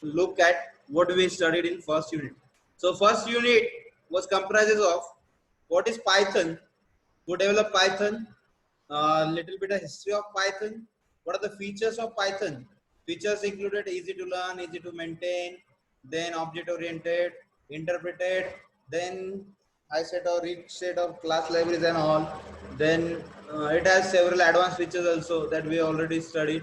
look at what we studied in first unit. So first unit was comprises of what is Python, who developed Python, little bit of history of Python, what are the features of Python. Features included easy to learn, easy to maintain, then object oriented, interpreted, then high set or rich set of class libraries and all. Then it has several advanced features also that we already studied.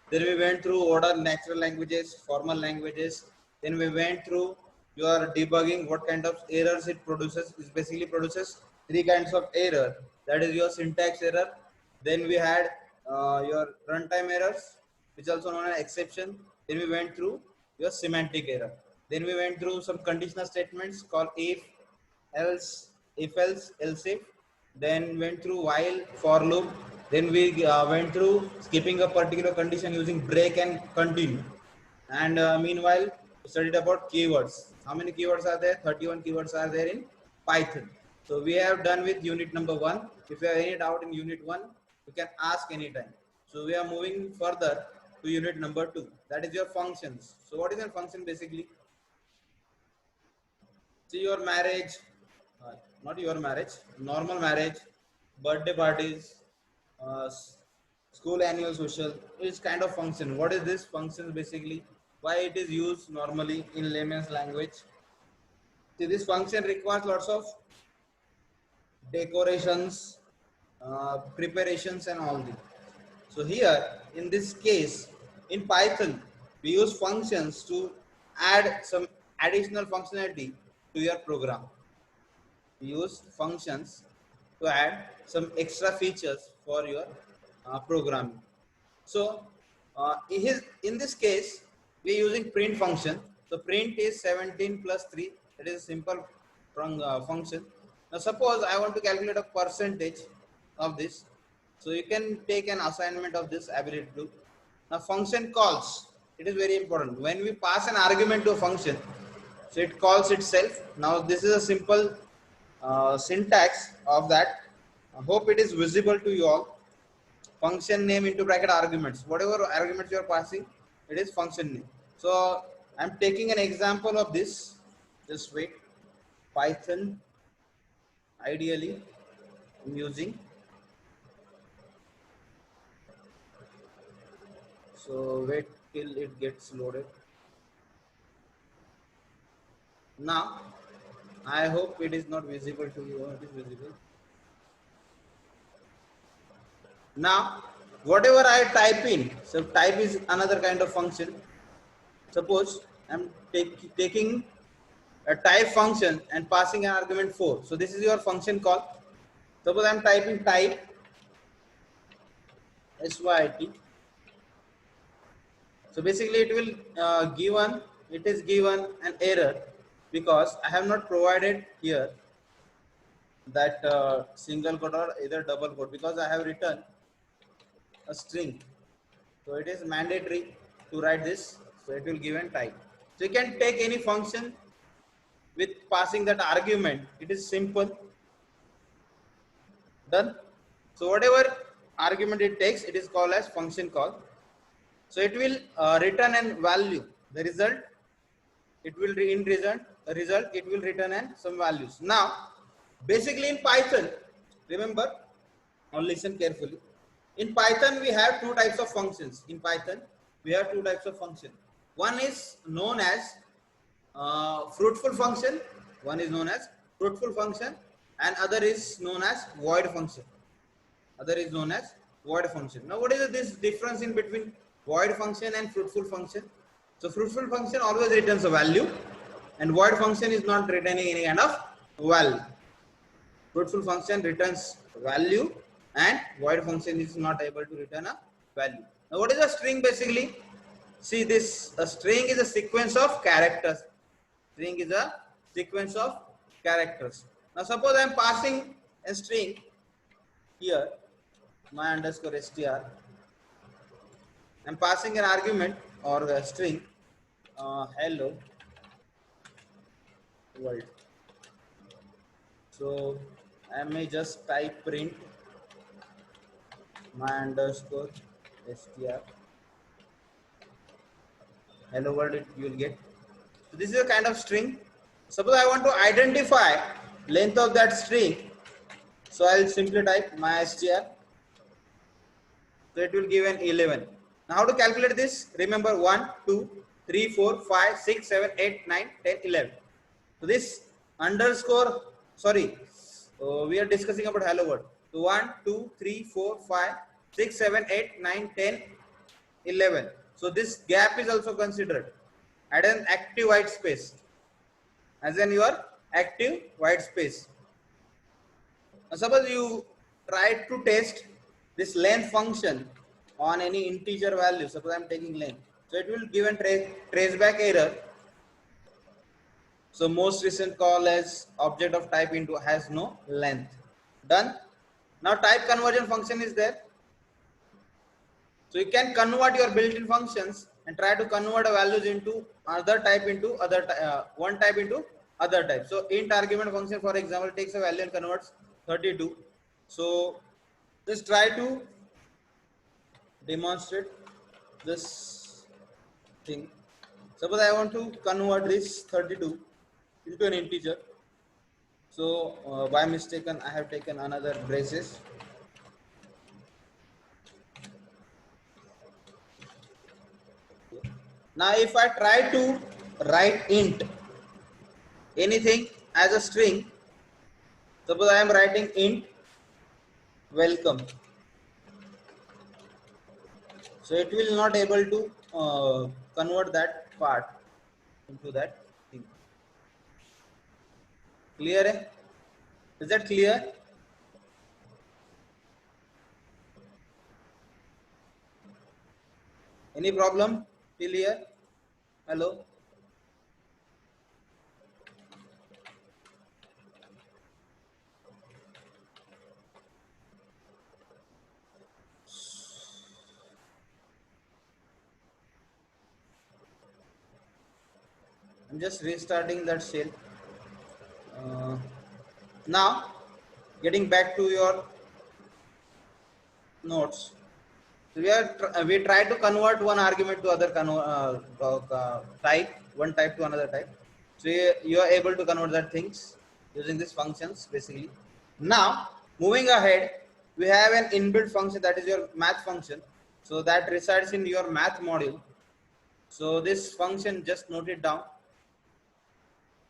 Then we went through what are natural languages, formal languages. Then we went through your debugging, what kind of errors it produces. It basically produces three kinds of error. That is your syntax error. Then we had your runtime errors, which is also known as exception. Then we went through your semantic error. Then we went through some conditional statements called if, else, if else, else if. Then went through while, for loop. Then we went through skipping a particular condition using break and continue. And meanwhile, we studied about keywords. How many keywords are there? 31 keywords are there in Python. So we have done with unit number 1. If you have any doubt in unit 1, you can ask anytime. So we are moving further to unit number 2. That is your functions. So what is your function basically? See your marriage, not your marriage, normal marriage, birthday parties, uh, school annual social is kind of function. What is this function basically? Why it is used normally in layman's language? See, this function requires lots of decorations, preparations, and all this. So here, in this case, in Python, we use functions to add some additional functionality to your program. We use functions to add some extra features for your programming. So in this case, we are using print function. So print is 17 plus 3. It is a simple function. Now suppose I want to calculate a percentage of this. So you can take an assignment of this ability to. Now function calls. It is very important. When we pass an argument to a function, so it calls itself. Now this is a simple syntax of that. I hope it is visible to you all. Function name into bracket arguments. Whatever arguments you are passing, it is function name. So I'm taking an example of this. Just wait. Python. Ideally, I'm using. So wait till it gets loaded. Now, I hope it is not visible to you. It is visible. Now, whatever I type in, so type is another kind of function. Suppose I'm taking a type function and passing an argument 4. So this is your function call. Suppose I'm typing type SYT. So basically it will it is given an error because I have not provided here that single quote or either double quote, because I have written a string. So it is mandatory to write this. So it will give an type. So you can take any function with passing that argument. It is simple. Done. So whatever argument it takes, it is called as function call. So it will return an value. The result, it will it will return an some values. Now, basically in Python, remember, or listen carefully. In Python, we have two types of functions. In Python, we have two types of function. One is known as fruitful function. One is known as fruitful function, and other is known as void function. Other is known as void function. Now, what is this difference in between void function and fruitful function? So, fruitful function always returns a value, and void function is not returning any kind of value. Fruitful function returns value, and void function is not able to return a value. Now, what is a string basically? See this, a string is a sequence of characters. String is a sequence of characters. Now, suppose I am passing a string here, my underscore str. I'm passing an argument or a string, hello world. So I may just type print my underscore str. hello world you will get. So this is a kind of string. Suppose I want to identify length of that string, so I'll simply type mystr. So it will give an 11. Now how to calculate this? Remember 1, 2, 3, 4, 5, 6, 7, 8, 9, 10, 11. So this underscore, sorry, we are discussing about hello world. So 1, 2, 3, 4, 5, 6, 7, 8, 9, 10, 11. So this gap is also considered at an active white space, as in your active white space. Now suppose you try to test this length function on any integer value. Suppose I am taking length, so it will give a traceback error. So most recent call as object of type into has no length. Done. Now type conversion function is there. So you can convert your built-in functions and try to convert a values into other type into other one type into other type. So int argument function, for example, takes a value and converts 32. So just try to demonstrate this thing. Suppose I want to convert this 32 into an integer. So by mistaken I have taken another braces. Now if I try to write int anything as a string, suppose I am writing int welcome, so it will not able to convert that part into that thing. Clear? Is that clear? Any problem till here? Hello? I'm just restarting that shell. Now getting back to your notes. So we try to convert one argument to other type, one type to another type. So you are able to convert that things using these functions basically. Now moving ahead, we have an inbuilt function, that is your math function. So that resides in your math module. So this function, just note it down.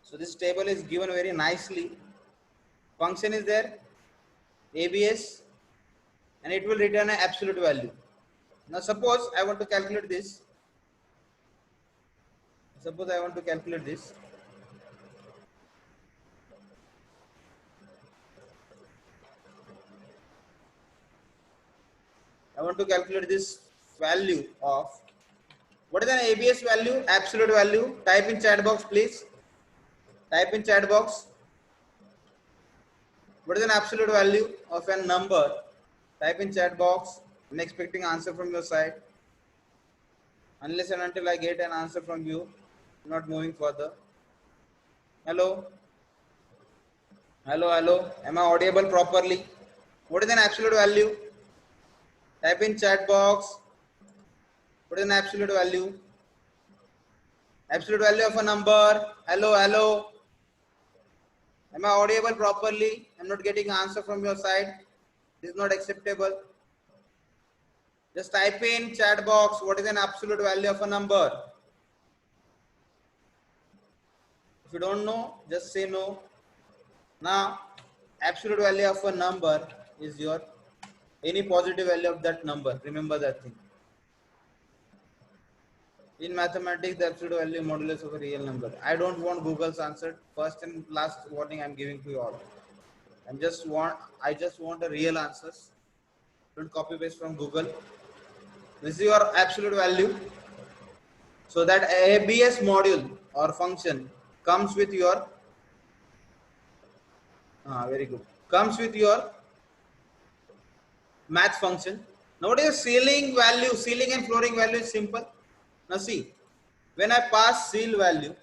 So this table is given very nicely. Function is there, ABS, and it will return an absolute value. Now suppose I want to calculate this. Suppose I want to calculate this. I want to calculate this value of, what is an ABS value? Absolute value. Type in chat box, please. Type in chat box. What is an absolute value of a number? Type in chat box. I'm expecting answer from your side. Unless and until I get an answer from you, I'm not moving further. Hello? Hello, hello. Am I audible properly? What is an absolute value? Type in chat box. What is an absolute value? Absolute value of a number. Hello, hello. Am I audible properly? I'm not getting answer from your side. This is not acceptable. Just type in chat box, what is an absolute value of a number? If you don't know, just say no. Now, absolute value of a number is your any positive value of that number. Remember that thing. In mathematics, the absolute value modulus of a real number. I don't want Google's answer. First and last warning I'm giving to you all. I just want a real answers. Don't copy paste from Google. This is your absolute value. So that ABS module or function comes with your very good, comes with your math function. Now what is ceiling value? Ceiling and flooring value is simple. Now see, when I pass ceil value,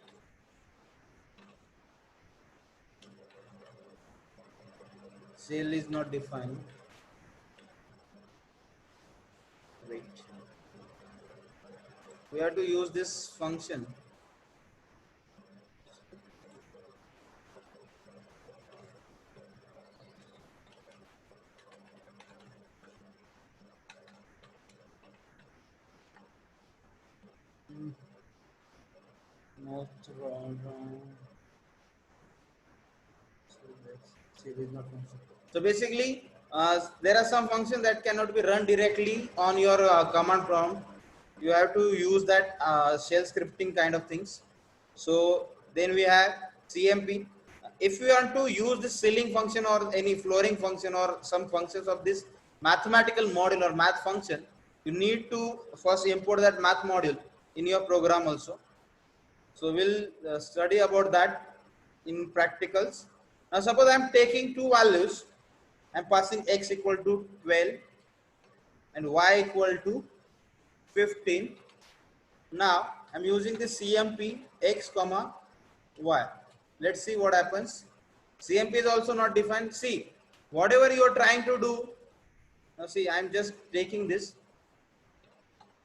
ceil is not defined. Wait. we have to use this function. Not wrong. So basically, there are some functions that cannot be run directly on your command prompt. You have to use that shell scripting kind of things. So then we have CMP. If you want to use the ceiling function or any flooring function or some functions of this mathematical module or math function, you need to first import that math module in your program also. So we'll study about that in practicals. Now suppose I'm taking two values. I'm passing x equal to 12 and y equal to 15. Now I'm using the CMP x comma y. Let's see what happens. CMP is also not defined. See, whatever you are trying to do. Now see, I'm just taking this.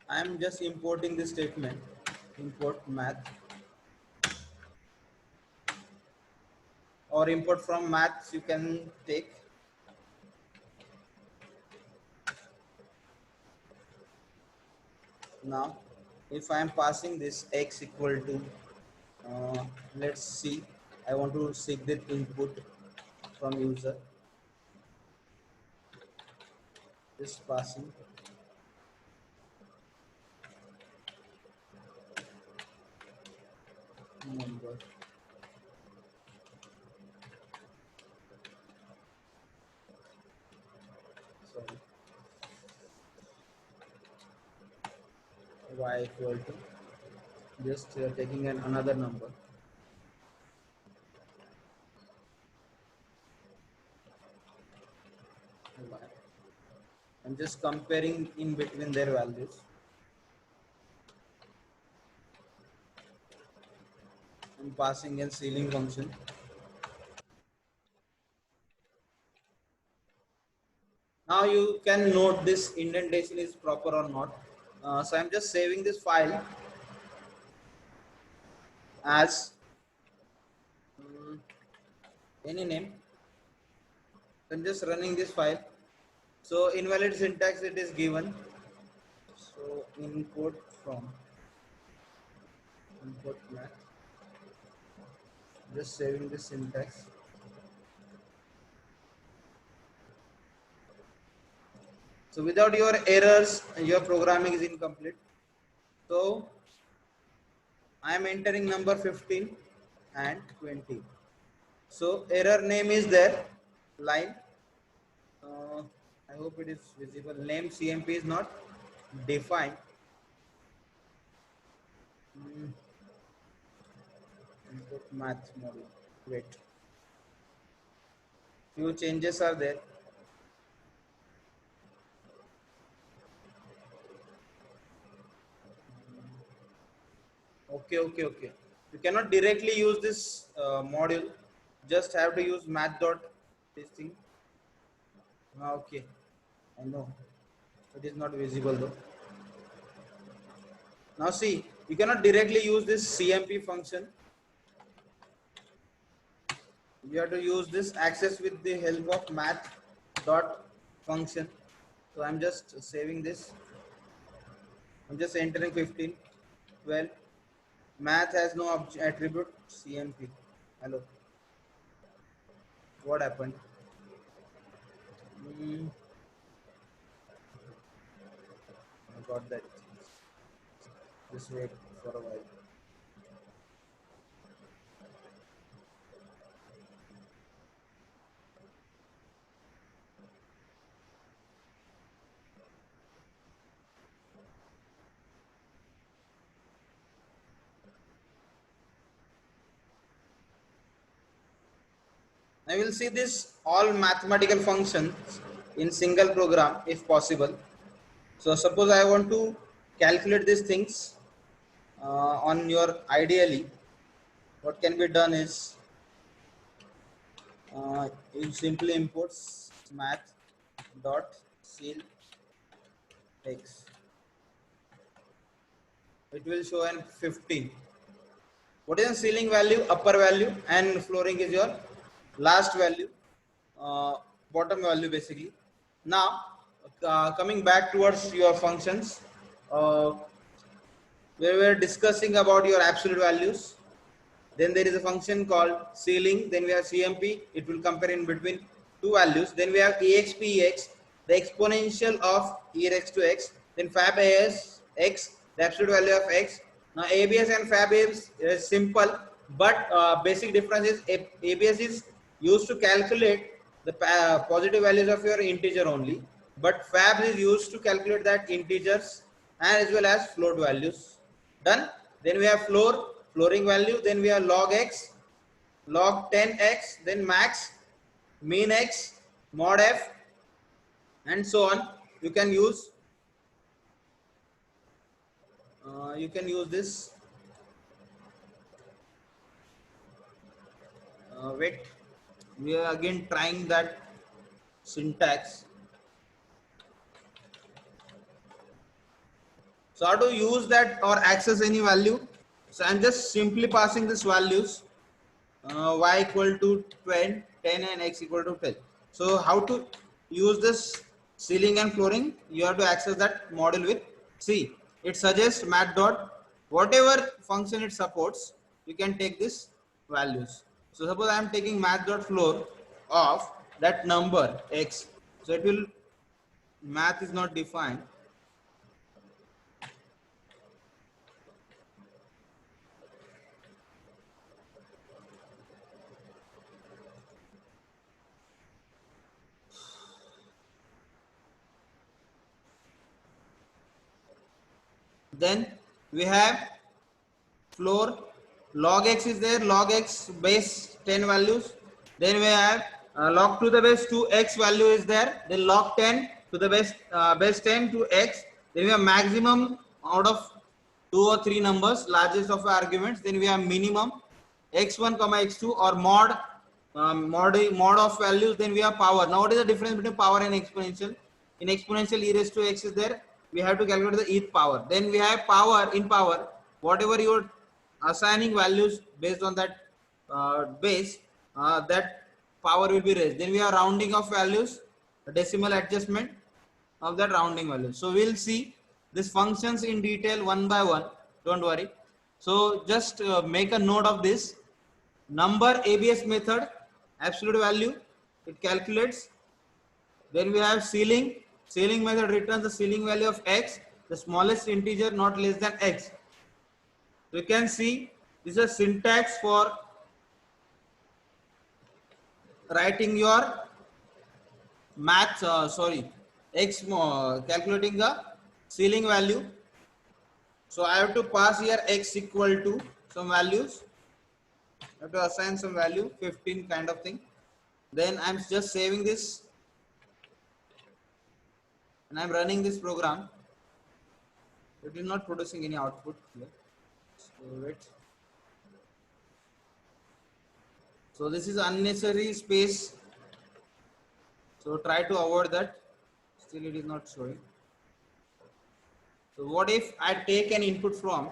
I'm just importing this statement. Import math or import from maths you can take. Now if I am passing this x equal to let's see, I want to seek the input from user, just passing number. Sorry, y equal to, just taking another number. Y. I'm just comparing in between their values. I'm passing a ceiling function. Now you can note this indentation is proper or not. So I'm just saving this file as any name. I'm just running this file. So invalid syntax it is given. So input from input math. Just saving the syntax. So without your errors, your programming is incomplete. So I am entering number 15 and 20. So error name is there, line. I hope it is visible. Name CMP is not defined. Input math module. Wait. Few changes are there. Okay. You cannot directly use this module. Just have to use math dot this thing. Okay, I know. It is not visible though. Now see, you cannot directly use this CMP function. You have to use this access with the help of math dot function. So I'm just saving this. I'm just entering 15. Well, math has no attribute CMP. Hello. What happened? I got that. Just wait for a while. I will see this all mathematical functions in single program if possible. So suppose I want to calculate these things on your ideally, what can be done is you simply imports math dot ceil x. it will show an 15. What is the ceiling value? Upper value, and flooring is your last value, uh, bottom value basically. Now, coming back towards your functions, uh, we were discussing about your absolute values. Then there is a function called ceiling. Then we have CMP. It will compare in between two values. Then we have EXPEX, the exponential of e raised to x. Then FABAS x, the absolute value of x. Now ABS and FABAS is simple, but basic difference is ABS is used to calculate the positive values of your integer only, but FABS is used to calculate that integers and as well as float values. Done. Then we have flooring value. Then we have log x, log 10x, then max, mean x, mod f, and so on. You can use this. Wait, we are again trying that syntax. So how to use that or access any value? So I'm just simply passing these values, y equal to 10, 10 and x equal to 10. So how to use this ceiling and flooring? You have to access that model with C. It suggests math dot whatever function it supports, you can take this values. So suppose I am taking math dot floor of that number x. So it will, math is not defined. Then we have floor, log x is there, log x base 10 values. Then we have log to the base 2x value is there. Then log 10 to the base 10 to x. Then we have maximum out of 2 or 3 numbers, largest of arguments. Then we have minimum x1 comma x2 or mod of values. Then we have power. Now what is the difference between power and exponential? In exponential e raised to x is there, we have to calculate the eth power. Then we have power. In power, whatever your assigning values based on that base, that power will be raised. Then we have rounding of values, decimal adjustment of that rounding value. So we'll see these functions in detail one by one, don't worry. So just make a note of this. Number ABS method, absolute value, it calculates. Then we have ceiling. Ceiling method returns the ceiling value of x, the smallest integer not less than x. You can see this is a syntax for writing your math, x, calculating the ceiling value. So I have to pass here x equal to some values. I have to assign some value, 15 kind of thing. Then I'm just saving this and I'm running this program. It is not producing any output here. So wait. So this is unnecessary space. So try to avoid that. Still it is not showing. So what if I take an input from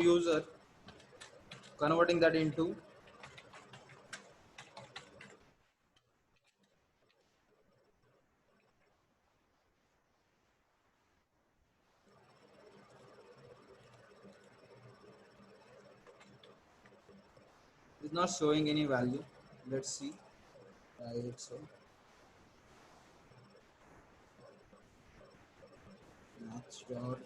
user, converting that into is not showing any value. Let's see. Why it's so. Math dot.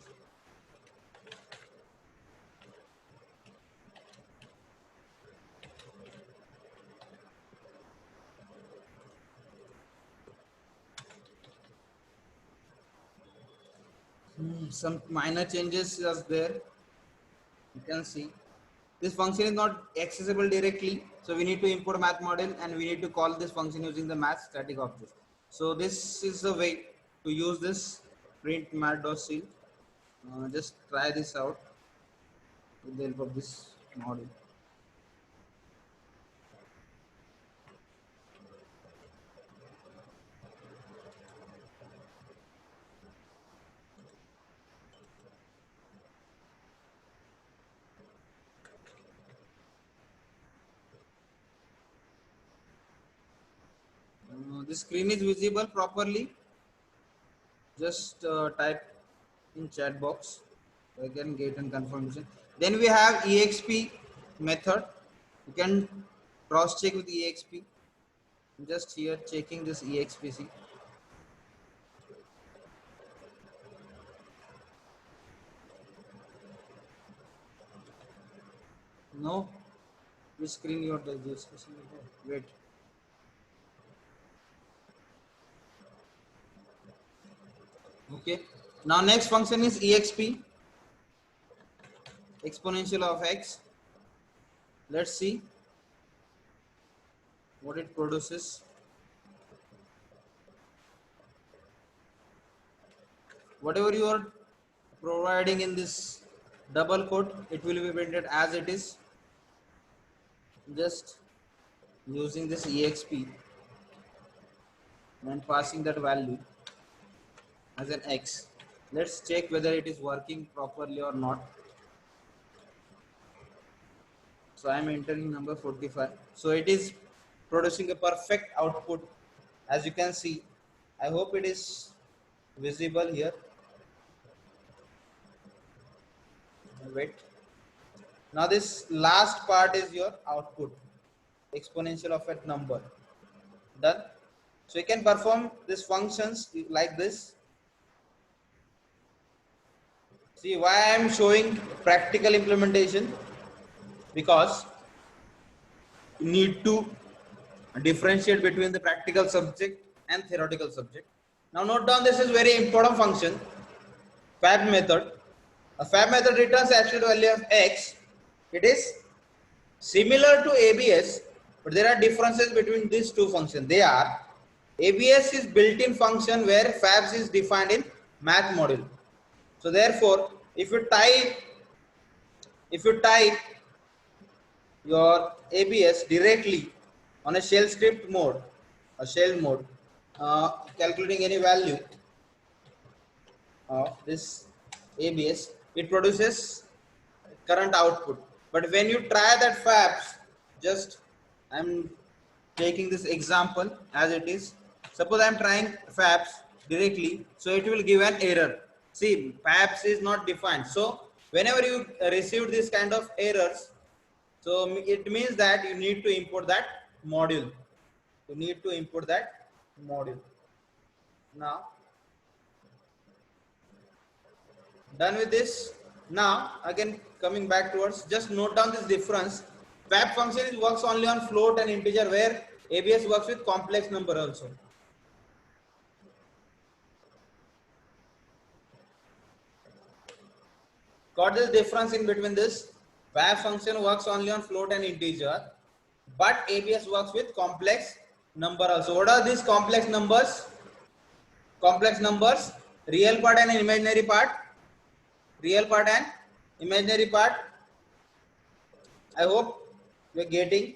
Some minor changes is there. You can see this function is not accessible directly, so we need to import math model and we need to call this function using the math static object. So this is the way to use this print math.ceil. Just try this out with the help of this model. The screen is visible properly. Just type in chat box. I can get and confirmation. Then we have EXP method. You can cross check with EXP. I'm just here checking this EXPC. No, which screen you are discussing? Wait. Okay. Now next function is EXP, exponential of x. Let's see what it produces. Whatever you are providing in this double quote, it will be printed as it is. Just using this EXP and passing that value as an x. Let's check whether it is working properly or not. So I am entering number 45. So it is producing a perfect output, as you can see. I hope it is visible here. Wait. Now this last part is your output, exponential of a number. Done. So you can perform these functions like this. See why I am showing practical implementation, because you need to differentiate between the practical subject and theoretical subject. Now note down, this is very important function, fab method. A fab method returns absolute value of x. It is similar to ABS, but there are differences between these two functions. They are, ABS is built-in function where fabs is defined in math module. So therefore, if you type your ABS directly on a shell script mode, a shell mode, calculating any value of this ABS, it produces current output. But when you try that fabs, just I'm taking this example as it is. Suppose I'm trying fabs directly, so it will give an error. See, fabs is not defined. So whenever you receive this kind of errors, so it means that you need to import that module. You need to import that module. Now, done with this. Now again coming back towards, just note down this difference. Fab function works only on float and integer, where ABS works with complex number also. Got this difference in between this? Fab function works only on float and integer, but ABS works with complex number also. What are these complex numbers? Complex numbers, real part and imaginary part. Real part and imaginary part. I hope you are getting.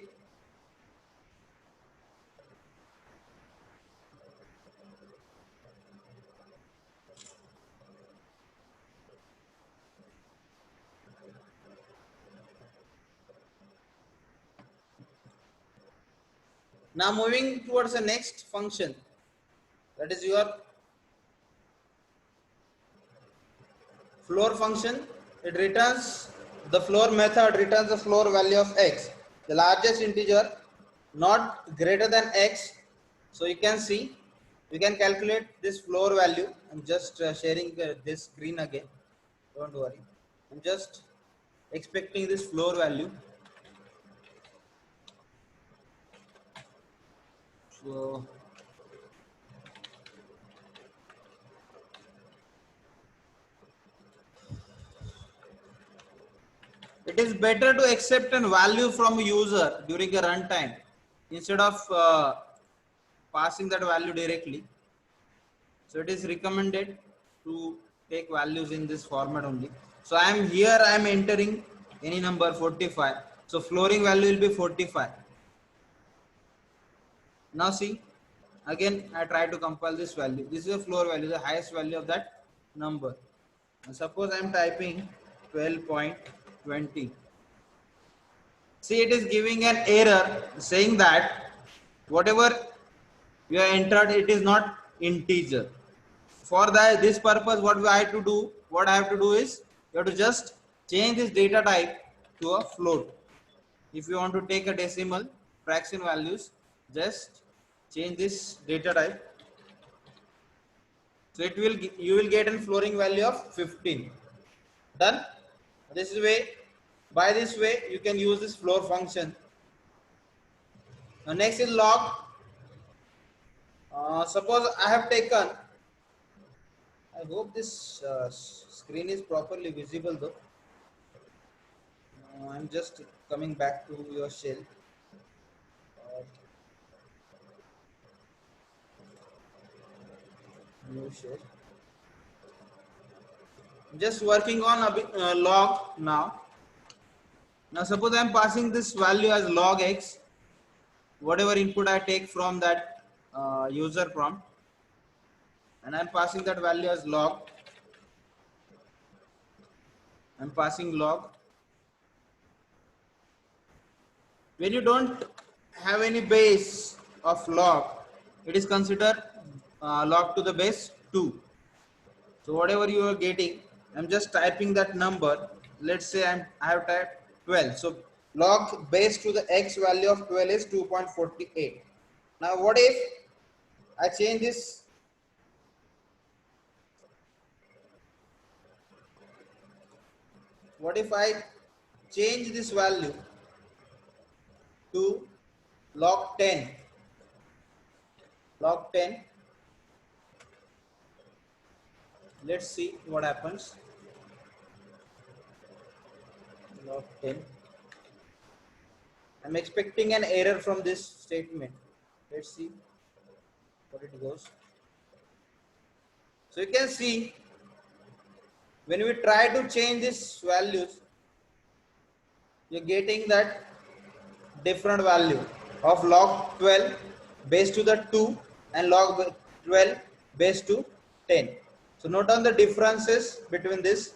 Now moving towards the next function, that is your floor function. It returns, the floor method returns the floor value of x, the largest integer not greater than x. So you can see, you can calculate this floor value. I'm just sharing this screen again, don't worry. I'm just expecting this floor value. So it is better to accept a value from a user during a runtime instead of passing that value directly. So it is recommended to take values in this format only. So I am here, I am entering any number 45. So flooring value will be 45. Now see, again I try to compile this value. This is the floor value, the highest value of that number. Now suppose I am typing 12.20. See, it is giving an error saying that whatever you have entered it is not integer. For that this purpose, what I have to do, is you have to just change this data type to a float. If you want to take a decimal fraction values, just change this data type. So it will you will get a floating value of 15. Done. This is way. By this way, you can use this floor function. Now next is log. Suppose I have taken. I hope this screen is properly visible though. I'm just coming back to your shell. New shell. Just working on a log now. Now suppose I am passing this value as log x, whatever input I take from that user prompt, and I am passing that value as log. I am passing log. When you don't have any base of log, it is considered log to the base 2. So whatever you are getting, I'm just typing that number. Let's say I have typed 12. So log base to the x value of 12 is 2.48. Now what if I change this? What if I change this value to log 10? Log 10. Let's see what happens. Log 10. I'm expecting an error from this statement. Let's see what it goes. So you can see when we try to change these values, you're getting that different value of log 12 base to the 2 and log 12 base to 10. So note down the differences between this.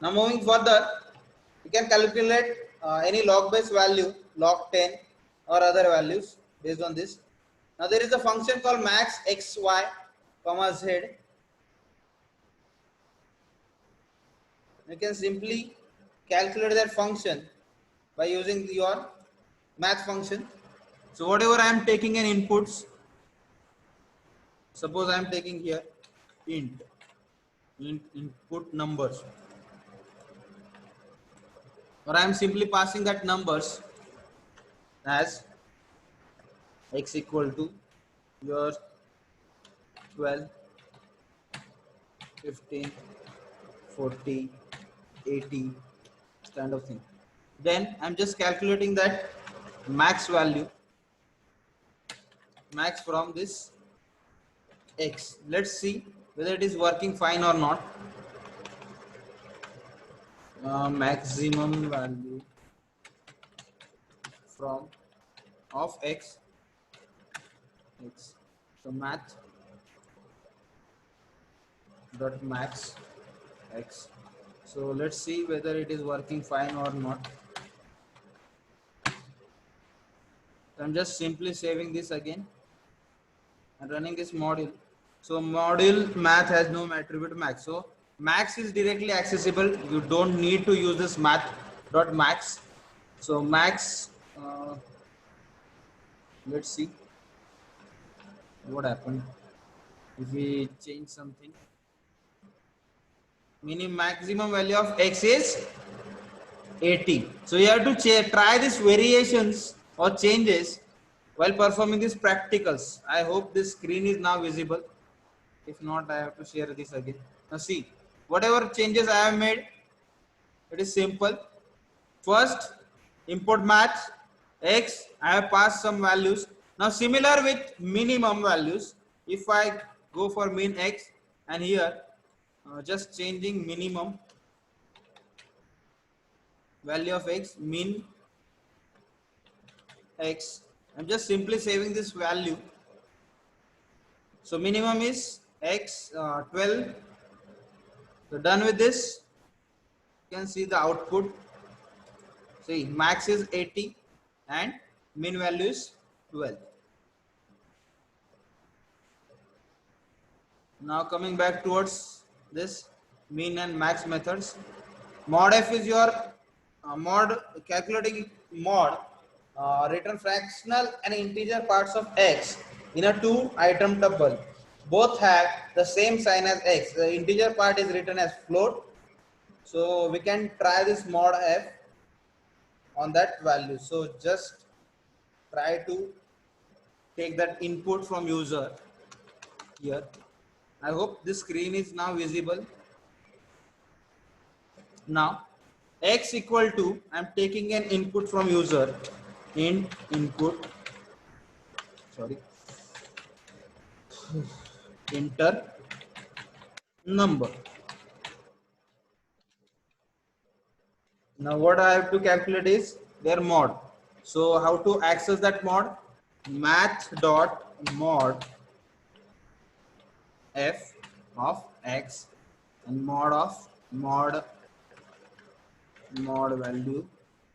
Now moving further, you can calculate any log base value, log 10 or other values based on this. Now there is a function called max xy comma z. You can simply calculate that function by using your math function. So whatever I am taking an inputs, suppose I am taking here int input numbers, or I am simply passing that numbers as x equal to your 12, 15, 40, 80 kind of thing. Then I'm just calculating that max value, max from this x. Let's see whether it is working fine or not. Maximum value from of x. So math dot max x. So let's see whether it is working fine or not. So I'm just simply saving this again and running this module. So module math has no attribute max. So max is directly accessible. You don't need to use this math dot max. So max, let's see what happened if we change something. Maximum value of x is 80. So you have to try these variations or changes while performing these practicals. I hope this screen is now visible. If not, I have to share this again. Now see, whatever changes I have made, it is simple. First, import math x. I have passed some values. Now similar with minimum values. If I go for min x and here just changing minimum value of x, min x. I'm just simply saving this value. So minimum is x 12. So done with this, you can see the output. See, max is 80 and min value is 12. Now coming back towards this mean and max methods. Mod f is your mod calculating mod return fractional and integer parts of x in a two item tuple. Both have the same sign as x. The integer part is written as float. So we can try this mod f on that value. So just try to take that input from user here. I hope this screen is now visible. Now x equal to, I'm taking an input from user, int input, sorry, enter number. Now what I have to calculate is their mod. So how to access that mod? Math dot mod f of x and mod value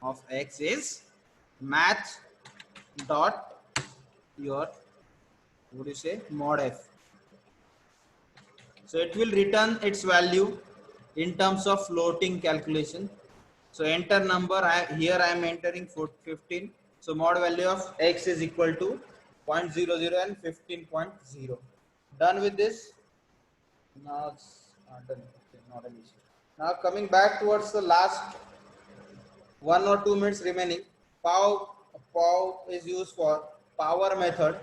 of x is math dot your, what do you say, mod f. So it will return its value in terms of floating calculation. So enter number, here I am entering 15. So mod value of x is equal to 0.00 and 15.0. Done with this. Now it's done. Okay, not an issue. Now coming back towards the last 1 or 2 minutes remaining. Pow is used for power method.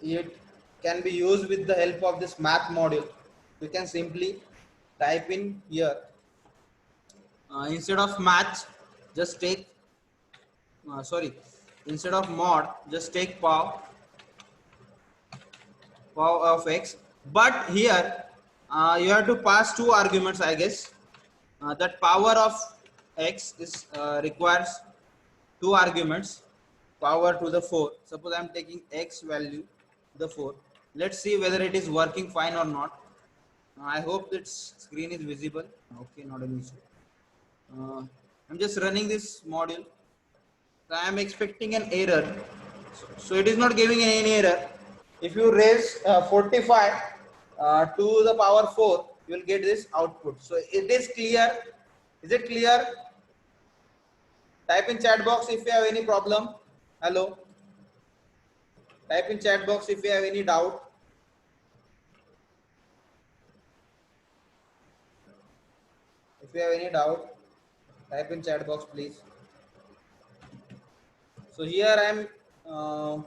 It can be used with the help of this math module. You can simply type in here, instead of math just take sorry, instead of mod just take power of x, but here you have to pass two arguments, I guess. That power of x is requires two arguments, power to the 4. Suppose I'm taking x value to the 4. Let's see whether it is working fine or not. I hope that screen is visible. Okay, not an issue. I'm just running this module. So I am expecting an error. So it is not giving any error. If you raise 45 to the power 4, you will get this output. So it is clear. Is it clear? Type in chat box if you have any problem. Hello. Type in chat box if you have any doubt. If you have any doubt, type in chat box please. So here I am